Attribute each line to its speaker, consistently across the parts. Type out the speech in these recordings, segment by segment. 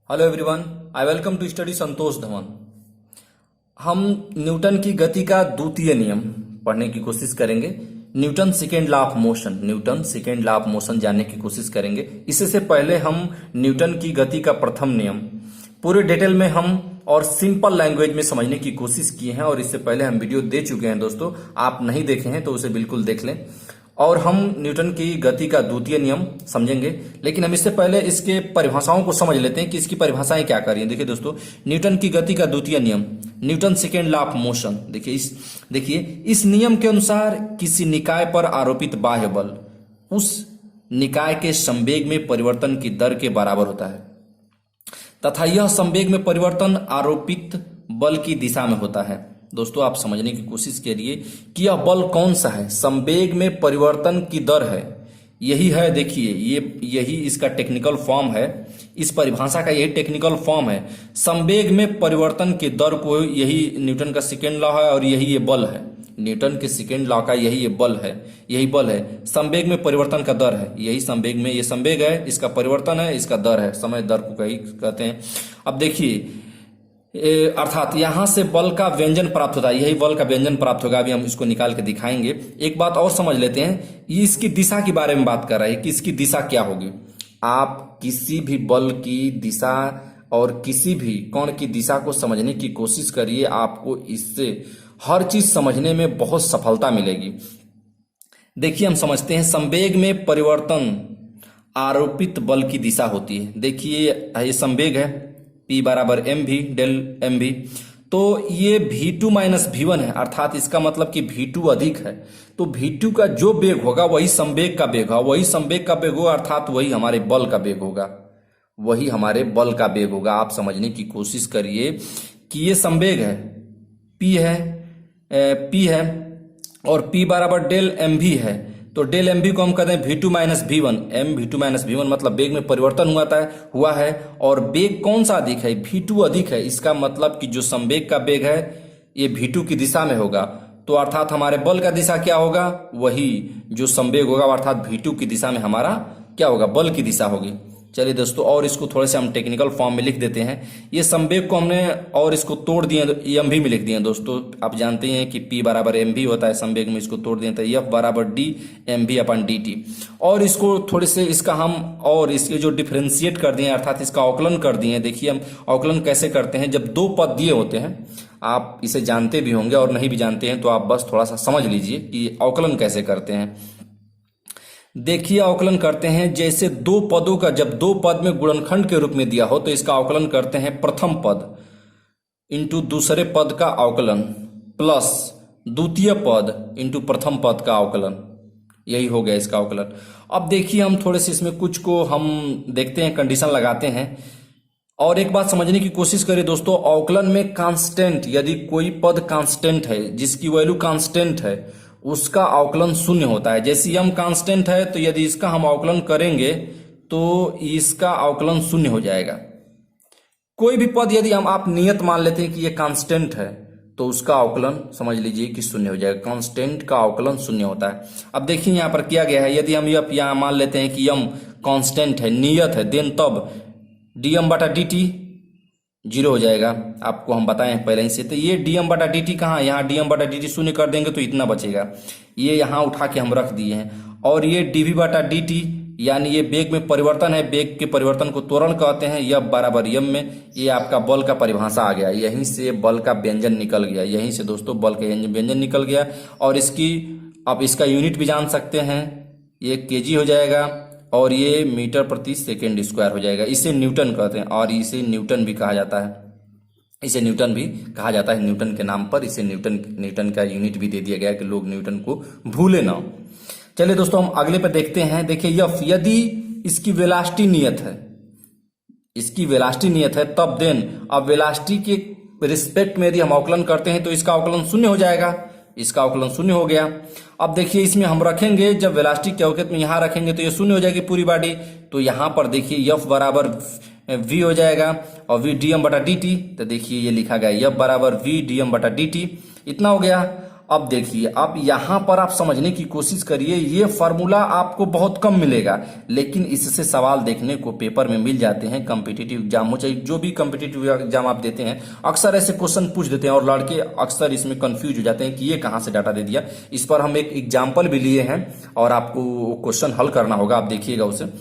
Speaker 1: Hello everyone, I welcome to study Santosh Dhawan. हम Newton की गति का द्वितीय नियम पढ़ने की कोशिश करेंगे। Newton second law of motion, Newton second law of motion जानने की कोशिश करेंगे। इससे पहले हम न्यूटन की गति का प्रथम नियम पूरे डिटेल में हम और सिंपल लैंग्वेज में समझने की कोशिश किए हैं, और इससे पहले हम वीडियो दे चुके हैं दोस्तों। आप नहीं देखे हैं तो उसे बिल्कुल देख लें। और हम न्यूटन की गति का द्वितीय नियम समझेंगे, लेकिन हम इससे पहले इसके परिभाषाओं को समझ लेते हैं कि इसकी परिभाषाएं क्या कर रही हैं। देखिए दोस्तों, न्यूटन की गति का द्वितीय नियम, Newton second law of motion. देखिए इस नियम के अनुसार किसी निकाय पर आरोपित बाह्य बल उस निकाय के संवेग में परिवर्तन की दर के बराबर होता है, तथा यह संवेग में परिवर्तन आरोपित बल की दिशा में होता है। दोस्तों, आप समझने की कोशिश करिए कि यह बल कौन सा है। संवेग में परिवर्तन की दर है, यही है। देखिए यही इसका टेक्निकल फॉर्म है, इस परिभाषा का यही टेक्निकल फॉर्म है। संवेग में परिवर्तन की दर को, यही न्यूटन का सेकेंड लॉ है और यही ये बल है। न्यूटन के सेकेंड लॉ का यही ये बल है, यही बल है। संवेग में परिवर्तन का दर है, यही संवेग में, ये संवेग है, इसका परिवर्तन है, इसका दर है, समय दर को कही कहते हैं। अब देखिए अर्थात यहां से बल का व्यंजन प्राप्त होता है, यही बल का व्यंजन प्राप्त होगा। अभी हम इसको निकाल के दिखाएंगे। एक बात और समझ लेते हैं, ये इसकी दिशा के बारे में बात कर रहा है कि इसकी दिशा क्या होगी। आप किसी भी बल की दिशा और किसी भी कण की दिशा को समझने की कोशिश करिए, आपको इससे हर चीज समझने में बहुत सफलता मिलेगी। देखिए हम समझते हैं, संवेग में परिवर्तन आरोपित बल की दिशा होती है। देखिए ये संवेग है, P बराबर एम भी डेल एम भी, तो ये V2 माइनस V1 है, अर्थात इसका मतलब कि V2 अधिक है। तो V2 का जो वेग होगा वही संवेग का वेग होगा, वही संवेग का वेग होगा, अर्थात वही हमारे बल का वेग होगा, वही हमारे बल का वेग होगा। आप समझने की कोशिश करिए कि ये संवेग है, P है और P बराबर डेल एम भी है। तो डेल एम भी को हम कहते हैं V2 minus V1, M V2 minus V1 मतलब वेग में परिवर्तन हुआ है। और वेग कौन सा अधिक है? V2 अधिक है। इसका मतलब कि जो संवेग का वेग है ये V2 की दिशा में होगा, तो अर्थात हमारे बल का दिशा क्या होगा? वही जो संवेग होगा, अर्थात V2 की दिशा में हमारा क्या होगा? बल की दिशा होगी। चलिए दोस्तों, और इसको थोड़े से हम टेक्निकल फॉर्म में लिख देते हैं। ये संवेग को हमने और इसको तोड़ दिए, एम भी में लिख दिए दोस्तों। आप जानते हैं कि P बराबर एम भी होता है, संवेग में इसको तोड़ दिए तो F बराबर डी एम भी अपन डी टी। और इसको थोड़े से इसका हम और इसके जो डिफ्रेंशिएट कर दिए, अर्थात इसका अवकलन कर दिए। देखिए हम अवकलन कैसे करते हैं, जब दो पद दिए होते हैं, आप इसे जानते भी होंगे और नहीं भी जानते हैं तो आप बस थोड़ा सा समझ लीजिए कि अवकलन कैसे करते हैं। देखिए अवकलन करते हैं, जैसे दो पदों का जब दो पद में गुणनखंड के रूप में दिया हो तो इसका अवकलन करते हैं प्रथम पद इंटू दूसरे पद का अवकलन प्लस द्वितीय पद इंटू प्रथम पद का अवकलन। यही हो गया इसका अवकलन। अब देखिए हम थोड़े से इसमें कुछ को हम देखते हैं, कंडीशन लगाते हैं। और एक बात समझने की कोशिश करें दोस्तों, अवकलन में कांस्टेंट, यदि कोई पद कांस्टेंट है, जिसकी वैल्यू कांस्टेंट है, उसका अवकलन शून्य होता है। जैसे यम कांस्टेंट है तो यदि इसका हम अवकलन करेंगे तो इसका अवकलन शून्य हो जाएगा। कोई भी पद यदि आप नियत मान लेते हैं कि ये कांस्टेंट है तो उसका अवकलन समझ लीजिए कि शून्य हो जाएगा। कांस्टेंट का अवकलन शून्य होता है। अब देखिए यहां पर किया गया है, यदि हम यहां मान लेते हैं कि यम कांस्टेंट है, नियत है, देन तब dm बटा dt जीरो हो जाएगा। आपको हम बताएं पहले ही से। तो ये dm बटा dt कहाँ, यहाँ dm बटा dt शून्य कर देंगे तो इतना बचेगा, ये यहाँ उठा के हम रख दिए हैं। और ये dv बटा dt यानी ये वेग में परिवर्तन है, वेग के परिवर्तन को त्वरण कहते हैं। यह बराबर यम में, ये आपका बल का परिभाषा आ गया, यहीं से बल का व्यंजन निकल गया, यहीं से दोस्तों बल का व्यंजन निकल गया। और इसकी आप इसका यूनिट भी जान सकते हैं, ये केजी हो जाएगा और ये मीटर प्रति सेकेंड स्क्वायर हो जाएगा। इसे न्यूटन कहते हैं और इसे न्यूटन भी कहा जाता है, इसे न्यूटन भी कहा जाता है। न्यूटन के नाम पर इसे न्यूटन का यूनिट भी दे दिया गया कि लोग न्यूटन को भूले ना। चलिए दोस्तों हम अगले पे देखते हैं। देखिए यफ, यदि इसकी वेलोसिटी नियत है, इसकी वेलोसिटी नियत है, तब देन अब वेलोसिटी के रिस्पेक्ट में यदि हम अवकलन करते हैं तो इसका अवकलन शून्य हो जाएगा, इसका अवकलन शून्य हो गया। अब देखिए इसमें हम रखेंगे, जब वेलोसिटी के औकित में यहां रखेंगे तो ये शून्य हो जाएगी पूरी बॉडी। तो यहां पर देखिए F बराबर V हो जाएगा और V dm बटा dt। तो देखिए ये लिखा गया F बराबर V dm बटा dt, इतना हो गया। अब देखिए, अब यहां पर आप समझने की कोशिश करिए, ये फॉर्मूला आपको बहुत कम मिलेगा, लेकिन इससे सवाल देखने को पेपर में मिल जाते हैं। कॉम्पिटिटिव एग्जाम हो चाहे जो भी कॉम्पिटिटिव एग्जाम आप देते हैं, अक्सर ऐसे क्वेश्चन पूछ देते हैं और लड़के अक्सर इसमें कंफ्यूज हो जाते हैं कि ये कहां से डाटा दे दिया। इस पर हम एक एग्जाम्पल भी लिए हैं और आपको क्वेश्चन हल करना होगा, आप देखिएगा उसे।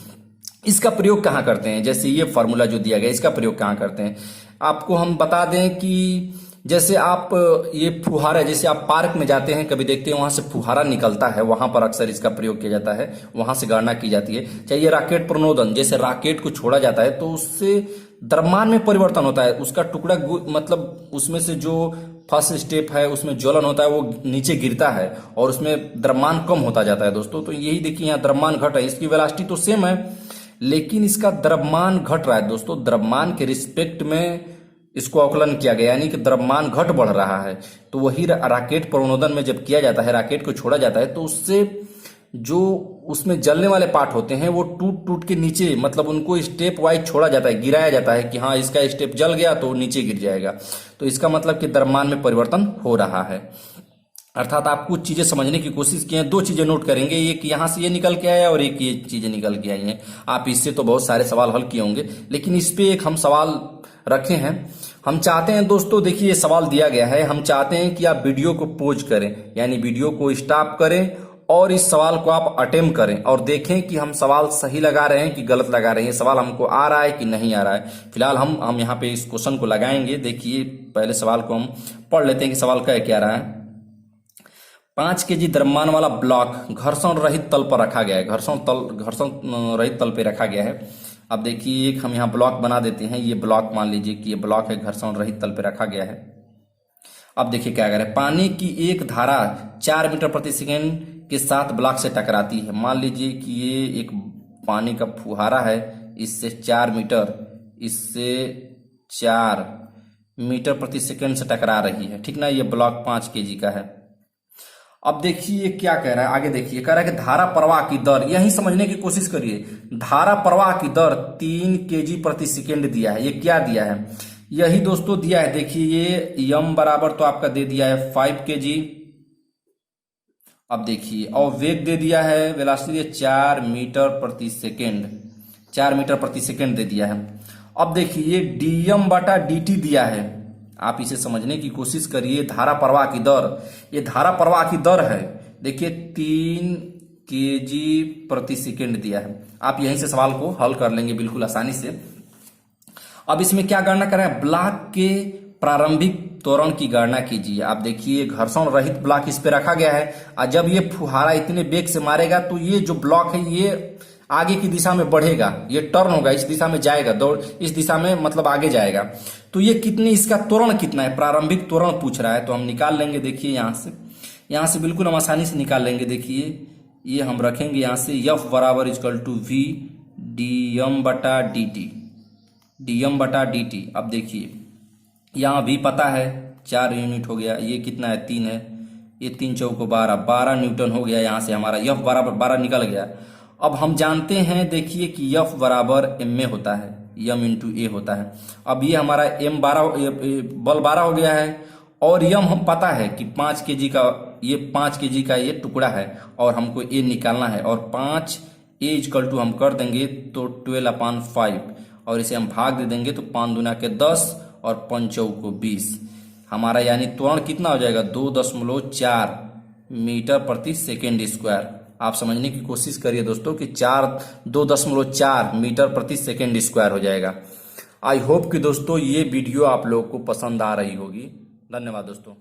Speaker 1: इसका प्रयोग कहाँ करते हैं, जैसे ये फॉर्मूला जो दिया गया, इसका प्रयोग कहाँ करते हैं आपको हम बता दें कि जैसे आप ये फुहारा, जैसे आप पार्क में जाते हैं, कभी देखते हैं वहां से फुहारा निकलता है, वहां पर अक्सर इसका प्रयोग किया जाता है, वहां से गणना की जाती है। चाहिए राकेट प्रणोदन, जैसे राकेट को छोड़ा जाता है तो उससे द्रव्यमान में परिवर्तन होता है, उसका टुकड़ा मतलब उसमें से जो फर्स्ट स्टेप है उसमें ज्वलन होता है वो नीचे गिरता है और उसमें द्रव्यमान कम होता जाता है दोस्तों। तो यही देखिए यहाँ द्रव्यमान घट रहा है, इसकी वेलोसिटी तो सेम है लेकिन इसका द्रव्यमान घट रहा है दोस्तों। द्रव्यमान के रिस्पेक्ट में इसको आकलन किया गया, यानी कि द्रव्यमान घट बढ़ रहा है। तो वही राकेट प्रणोदन में जब किया जाता है, राकेट को छोड़ा जाता है तो उससे जो उसमें जलने वाले पार्ट होते हैं वो टूट टूट के नीचे, मतलब उनको स्टेप वाइज छोड़ा जाता है, गिराया जाता है कि हाँ इसका स्टेप जल गया तो नीचे गिर जाएगा। तो इसका मतलब कि द्रव्यमान में परिवर्तन हो रहा है। अर्थात आप कुछ चीजें समझने की कोशिश किए, दो चीजें नोट करेंगे, एक यहां से ये निकल के आया और एक ये चीजें निकल के आई हैं। आप इससे तो बहुत सारे सवाल हल किए होंगे, लेकिन इस पे एक हम सवाल रखे हैं। हम चाहते हैं दोस्तों, देखिए ये सवाल दिया गया है, हम चाहते हैं कि आप वीडियो को पॉज करें, यानी वीडियो को स्टॉप करें और इस सवाल को आप अटेम्प्ट करें और देखें कि हम सवाल सही लगा रहे हैं कि गलत लगा रहे हैं, सवाल हमको आ रहा है कि नहीं आ रहा है। फिलहाल हम यहाँ पे इस क्वेश्चन को लगाएंगे। देखिए पहले सवाल को हम पढ़ लेते हैं कि सवाल क्या रहा है। 5 kg द्रव्यमान वाला ब्लॉक घर्षण रहित तल पर रखा गया है, घर्षण रहित तल पे रखा गया है। अब देखिए एक हम यहाँ ब्लॉक बना देते हैं, ये ब्लॉक मान लीजिए कि ये ब्लॉक है, घर्षण रहित तल पे रखा गया है। अब देखिए क्या करें, पानी की एक धारा 4 मीटर प्रति सेकेंड के साथ ब्लॉक से टकराती है। मान लीजिए कि ये एक पानी का फुहारा है, इससे 4 मीटर प्रति सेकेंड से टकरा रही है, ठीक ना। ये ब्लॉक 5 kg का है। अब देखिए क्या कह रहा है, आगे देखिए कह रहा है कि धारा प्रवाह की दर, यही समझने की कोशिश करिए। धारा प्रवाह की दर 3 kg प्रति सेकेंड दिया है। ये क्या दिया है, यही दोस्तों दिया है। देखिए ये यम बराबर तो आपका दे दिया है 5 kg। अब देखिए और वेग दे दिया है, वेलोसिटी 4 मीटर प्रति सेकेंड, 4 मीटर प्रति सेकेंड दे दिया है। अब देखिए ये dm बटा dt दिया है, आप इसे समझने की कोशिश करिए। धारा प्रवाह की दर, ये धारा प्रवाह की दर है, देखिए 3 kg प्रति सेकेंड दिया है। आप यहीं से सवाल को हल कर लेंगे बिल्कुल आसानी से। अब इसमें क्या गणना करें, ब्लॉक के प्रारंभिक त्वरण की गणना कीजिए। आप देखिए घर्षण रहित ब्लॉक इस पे रखा गया है और जब ये फुहारा इतने वेग से मारेगा तो ये जो ब्लॉक है ये आगे की दिशा में बढ़ेगा, ये टर्न होगा, इस दिशा में जाएगा, दौड़ इस दिशा में मतलब आगे जाएगा। तो ये कितने, इसका त्वरण कितना है, प्रारंभिक त्वरण पूछ रहा है, तो हम निकाल लेंगे। देखिए यहाँ से बिल्कुल हम आसानी से निकाल लेंगे। देखिए ये हम रखेंगे यहाँ से F बराबर इक्वल टू V dm बटा dt। अब देखिए यहाँ V पता है 4 यूनिट हो गया, ये कितना है 3 है, ये 3 चौको 12 न्यूटन हो गया। यहाँ से हमारा F बराबर 12 निकल गया। अब हम जानते हैं देखिए कि F बराबर m में होता है, m इंटू ए होता है। अब ये हमारा बल 12 हो गया है और m हम पता है कि 5 kg का, ये 5 kg का ये टुकड़ा है और हमको a निकालना है। और 5 a इक्वल टू हम कर देंगे तो 12/5 और इसे हम भाग दे देंगे तो 5 दूना के 10 और 5 चौको 20। हमारा यानी त्वरण कितना हो जाएगा 2.4 मीटर प्रति सेकेंड स्क्वायर। आप समझने की कोशिश करिए दोस्तों कि 2.4 मीटर प्रति सेकेंड स्क्वायर हो जाएगा। आई होप कि दोस्तों ये वीडियो आप लोग को पसंद आ रही होगी। धन्यवाद दोस्तों।